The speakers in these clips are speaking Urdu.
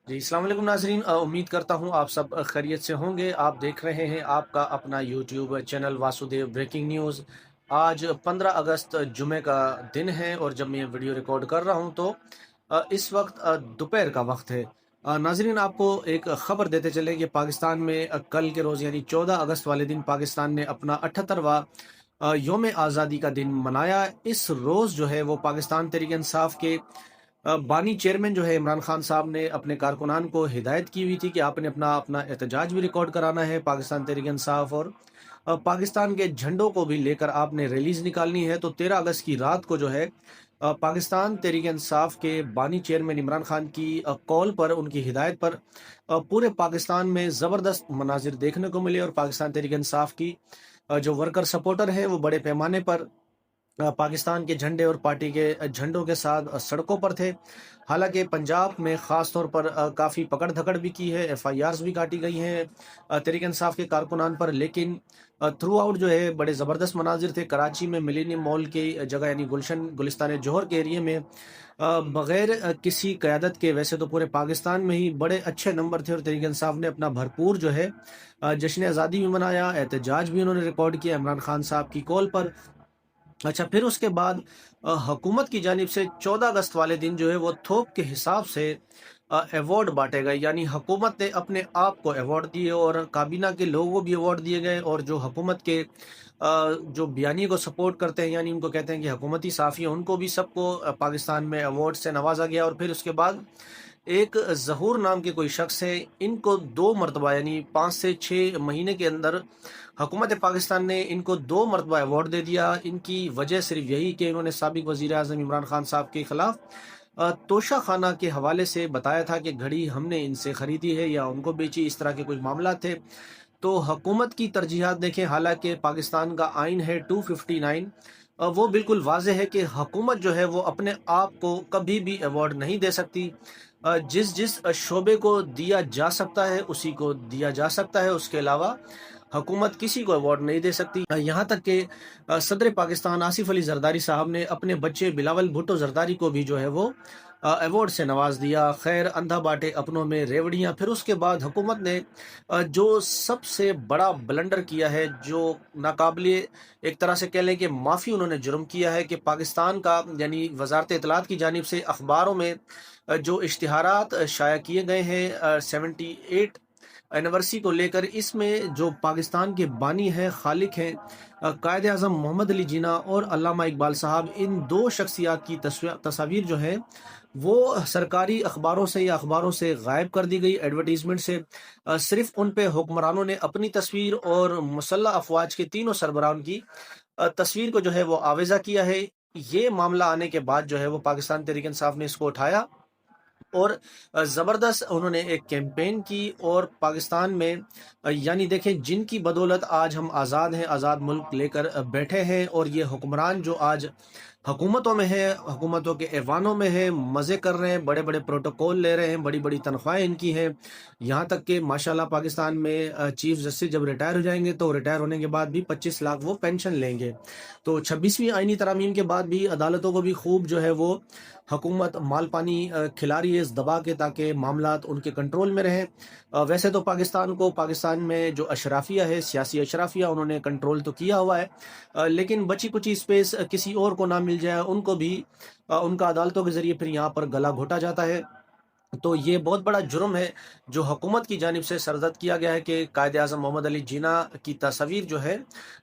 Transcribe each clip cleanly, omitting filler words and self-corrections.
جی السلام علیکم ناظرین، امید کرتا ہوں آپ سب خیریت سے ہوں گے۔ آپ دیکھ رہے ہیں آپ کا اپنا YouTube channel Vasudev breaking news. آج 15 اگست جمعہ کا دن ہے، اور جب میں یہ ویڈیو ریکارڈ کر رہا ہوں تو اس وقت دوپہر کا وقت ہے۔ ناظرین، آپ کو ایک خبر دیتے چلے کہ پاکستان میں کل کے روز یعنی 14 اگست والے دن پاکستان نے اپنا 78واں یوم آزادی کا دن منایا۔ اس روز جو ہے وہ پاکستان تحریک انصاف کے بانی چیئرمین جو ہے عمران خان صاحب نے اپنے کارکنان کو ہدایت کی ہوئی تھی کہ آپ نے اپنا احتجاج بھی ریکارڈ کرانا ہے پاکستان تحریک انصاف، اور پاکستان کے جھنڈوں کو بھی لے کر آپ نے ریلیز نکالنی ہے۔ تو 13 اگست کی رات کو جو ہے پاکستان تحریک انصاف کے بانی چیئرمین عمران خان کی کال پر، ان کی ہدایت پر پورے پاکستان میں زبردست مناظر دیکھنے کو ملے، اور پاکستان تحریک انصاف کی جو ورکر سپورٹر ہیں وہ بڑے پیمانے پر پاکستان کے جھنڈے اور پارٹی کے جھنڈوں کے ساتھ سڑکوں پر تھے۔ حالانکہ پنجاب میں خاص طور پر کافی پکڑ دھکڑ بھی کی ہے، ایف آئی آرز بھی کاٹی گئی ہیں تحریک انصاف کے کارکنان پر، لیکن تھرو آؤٹ جو ہے بڑے زبردست مناظر تھے۔ کراچی میں ملینیم مال کی جگہ یعنی گلشن گلستان جوہر کے ایریے میں بغیر کسی قیادت کے، ویسے تو پورے پاکستان میں ہی بڑے اچھے نمبر تھے، اور تحریک انصاف نے اپنا بھرپور جو ہے جشن آزادی بھی منایا، احتجاج بھی انہوں نے ریکارڈ کیا عمران خان صاحب کی کال پر۔ اچھا، پھر اس کے بعد حکومت کی جانب سے 14 اگست والے دن جو ہے وہ تھوک کے حساب سے ایوارڈ بانٹے گئے، یعنی حکومت نے اپنے آپ کو ایوارڈ دیے، اور کابینہ کے لوگوں کو بھی ایوارڈ دیے گئے، اور جو حکومت کے جو بیانیے کو سپورٹ کرتے ہیں، یعنی ان کو کہتے ہیں کہ حکومتی صحافی ہیں، ان کو بھی سب کو پاکستان میں ایوارڈ سے نوازا گیا۔ اور پھر اس کے بعد ایک ظہور نام کے کوئی شخص ہے، ان کو 2 مرتبہ یعنی 5 سے 6 مہینے کے اندر حکومت پاکستان نے ان کو 2 مرتبہ ایوارڈ دے دیا۔ ان کی وجہ صرف یہی کہ انہوں نے سابق وزیر اعظم عمران خان صاحب کے خلاف توشہ خانہ کے حوالے سے بتایا تھا کہ گھڑی ہم نے ان سے خریدی ہے یا ان کو بیچی، اس طرح کے کچھ معاملات تھے۔ تو حکومت کی ترجیحات دیکھیں، حالانکہ پاکستان کا آئین ہے 259، وہ بالکل واضح ہے کہ حکومت جو ہے وہ اپنے آپ کو کبھی بھی ایوارڈ نہیں دے سکتی۔ جس جس شعبے کو دیا جا سکتا ہے اسی کو دیا جا سکتا ہے، اس کے علاوہ حکومت کسی کو ایوارڈ نہیں دے سکتی۔ یہاں تک کہ صدر پاکستان آصف علی زرداری صاحب نے اپنے بچے بلاول بھٹو زرداری کو بھی جو ہے وہ ایوارڈ سے نواز دیا۔ خیر اندھا باٹے اپنوں میں ریوڑیاں۔ پھر اس کے بعد حکومت نے جو سب سے بڑا بلنڈر کیا ہے، جو ناقابل ایک طرح سے کہہ لیں کہ معافی انہوں نے جرم کیا ہے، کہ پاکستان کا یعنی وزارت اطلاعات کی جانب سے اخباروں میں جو اشتہارات شائع کیے گئے ہیں 78 اینیورسری کو لے کر، اس میں جو پاکستان کے بانی ہیں، خالق ہیں، قائد اعظم محمد علی جناح اور علامہ اقبال صاحب، ان دو شخصیات کی تصاویر جو ہیں وہ سرکاری اخباروں سے یا اخباروں سے غائب کر دی گئی، ایڈورٹیزمنٹ سے۔ صرف ان پہ حکمرانوں نے اپنی تصویر اور مسلح افواج کے تینوں سربراہوں کی تصویر کو جو ہے وہ آویزہ کیا ہے۔ یہ معاملہ آنے کے بعد جو ہے وہ پاکستان تحریک انصاف نے اس کو اٹھایا، اور زبردست انہوں نے ایک کیمپین کی، اور پاکستان میں یعنی دیکھیں جن کی بدولت آج ہم آزاد ہیں، آزاد ملک لے کر بیٹھے ہیں، اور یہ حکمران جو آج حکومتوں میں ہیں، حکومتوں کے ایوانوں میں ہیں، مزے کر رہے ہیں، بڑے بڑے پروٹوکول لے رہے ہیں، بڑی بڑی تنخواہیں ان کی ہیں، یہاں تک کہ ماشاءاللہ پاکستان میں چیف جسٹس جب ریٹائر ہو جائیں گے تو ریٹائر ہونے کے بعد بھی 25 لاکھ وہ پینشن لیں گے۔ تو 26ویں آئینی ترامیم کے بعد بھی عدالتوں کو بھی خوب جو ہے وہ حکومت مال پانی کھلا رہی ہے اس دبا کے، تاکہ معاملات ان کے کنٹرول میں رہیں۔ ویسے تو پاکستان میں جو اشرافیہ ہے، سیاسی اشرافیہ، انہوں نے کنٹرول تو کیا ہوا ہے، لیکن بچی کچی اسپیس کسی اور کو نہ مل جائے، ان کو بھی ان کا عدالتوں کے ذریعے پھر یہاں پر گلا گھوٹا جاتا ہے۔ تو یہ بہت بڑا جرم ہے جو حکومت کی جانب سے سرزد کیا گیا ہے، کہ قائد اعظم محمد علی جناح کی تصاویر جو ہے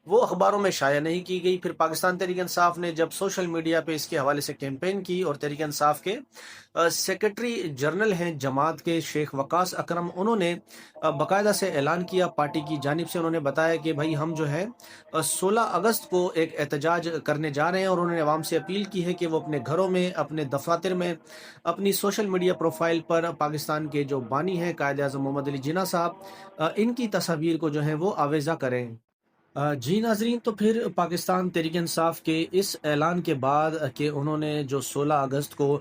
وہ اخباروں میں شائع نہیں کی گئی۔ پھر پاکستان تحریک انصاف نے جب سوشل میڈیا پہ اس کے حوالے سے کیمپین کی، اور تحریک انصاف کے سیکرٹری جنرل ہیں جماعت کے شیخ وقاص اکرم، انہوں نے باقاعدہ سے اعلان کیا پارٹی کی جانب سے، انہوں نے بتایا کہ بھائی ہم جو ہے 16 اگست کو ایک احتجاج کرنے جا رہے ہیں، اور انہوں نے عوام سے اپیل کی ہے کہ وہ اپنے گھروں میں، اپنے دفاتر میں، اپنی سوشل میڈیا پروفائل پر پاکستان کے جو بانی ہیں قائد اعظم محمد علی جناح صاحب، ان کی تصاویر کو جو ہے وہ آویزہ کریں۔ جی ناظرین، تو پھر پاکستان تحریک انصاف کے اس اعلان کے بعد کہ انہوں نے جو 16 اگست کو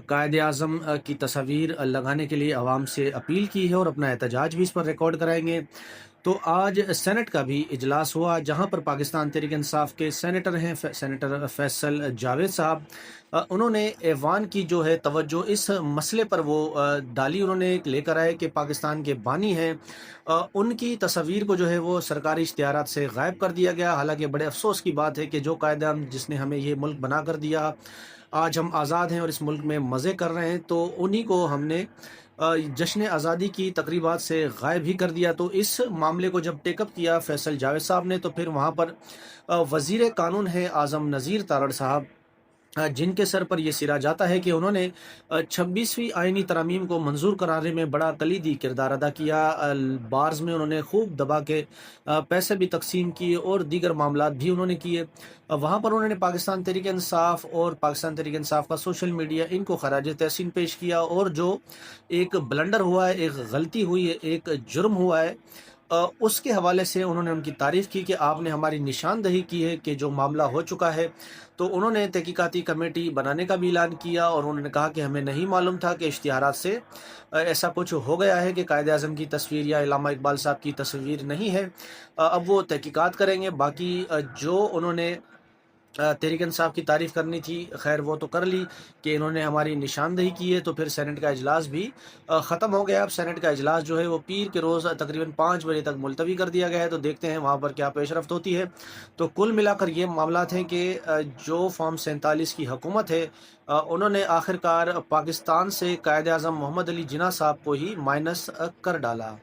قائد اعظم کی تصاویر لگانے کے لیے عوام سے اپیل کی ہے، اور اپنا احتجاج بھی اس پر ریکارڈ کرائیں گے، تو آج سینٹ کا بھی اجلاس ہوا جہاں پر پاکستان تحریک انصاف کے سینیٹر ہیں سینیٹر فیصل جاوید صاحب، انہوں نے ایوان کی جو ہے توجہ اس مسئلے پر وہ ڈالی، انہوں نے لے کر آئے کہ پاکستان کے بانی ہیں، ان کی تصاویر کو جو ہے وہ سرکاری اشتہارات سے غائب کر دیا گیا۔ حالانکہ بڑے افسوس کی بات ہے کہ جو قائد اعظم جس نے ہمیں یہ ملک بنا کر دیا، آج ہم آزاد ہیں اور اس ملک میں مزے کر رہے ہیں، تو انہی کو ہم نے جشن آزادی کی تقریبات سے غائب ہی کر دیا۔ تو اس معاملے کو جب ٹیک اپ کیا فیصل جاوید صاحب نے، تو پھر وہاں پر وزیر قانون ہے اعظم نذیر تارڑ صاحب، جن کے سر پر یہ سرا جاتا ہے کہ انہوں نے 26ویں آئینی ترامیم کو منظور کرانے میں بڑا کلیدی کردار ادا کیا۔ بارز میں انہوں نے خوب دبا کے پیسے بھی تقسیم کیے اور دیگر معاملات بھی انہوں نے کیے۔ وہاں پر انہوں نے پاکستان تحریک انصاف اور پاکستان تحریک انصاف کا سوشل میڈیا، ان کو خراج تحسین پیش کیا، اور جو ایک بلنڈر ہوا ہے، ایک غلطی ہوئی ہے، ایک جرم ہوا ہے، اس کے حوالے سے انہوں نے ان کی تعریف کی کہ آپ نے ہماری نشاندہی کی ہے کہ جو معاملہ ہو چکا ہے۔ تو انہوں نے تحقیقاتی کمیٹی بنانے کا بھی اعلان کیا، اور انہوں نے کہا کہ ہمیں نہیں معلوم تھا کہ اشتہارات سے ایسا کچھ ہو گیا ہے کہ قائد اعظم کی تصویر یا علامہ اقبال صاحب کی تصویر نہیں ہے۔ اب وہ تحقیقات کریں گے۔ باقی جو انہوں نے تحریک انصاف کی تعریف کرنی تھی، خیر وہ تو کر لی کہ انہوں نے ہماری نشاندہی کی ہے۔ تو پھر سینٹ کا اجلاس بھی ختم ہو گیا۔ اب سینٹ کا اجلاس جو ہے وہ پیر کے روز تقریباً 5 بجے تک ملتوی کر دیا گیا ہے، تو دیکھتے ہیں وہاں پر کیا پیش رفت ہوتی ہے۔ تو کل ملا کر یہ معاملات ہیں کہ جو فارم 47 کی حکومت ہے، انہوں نے آخرکار پاکستان سے قائد اعظم محمد علی جناح صاحب کو ہی مائنس کر ڈالا۔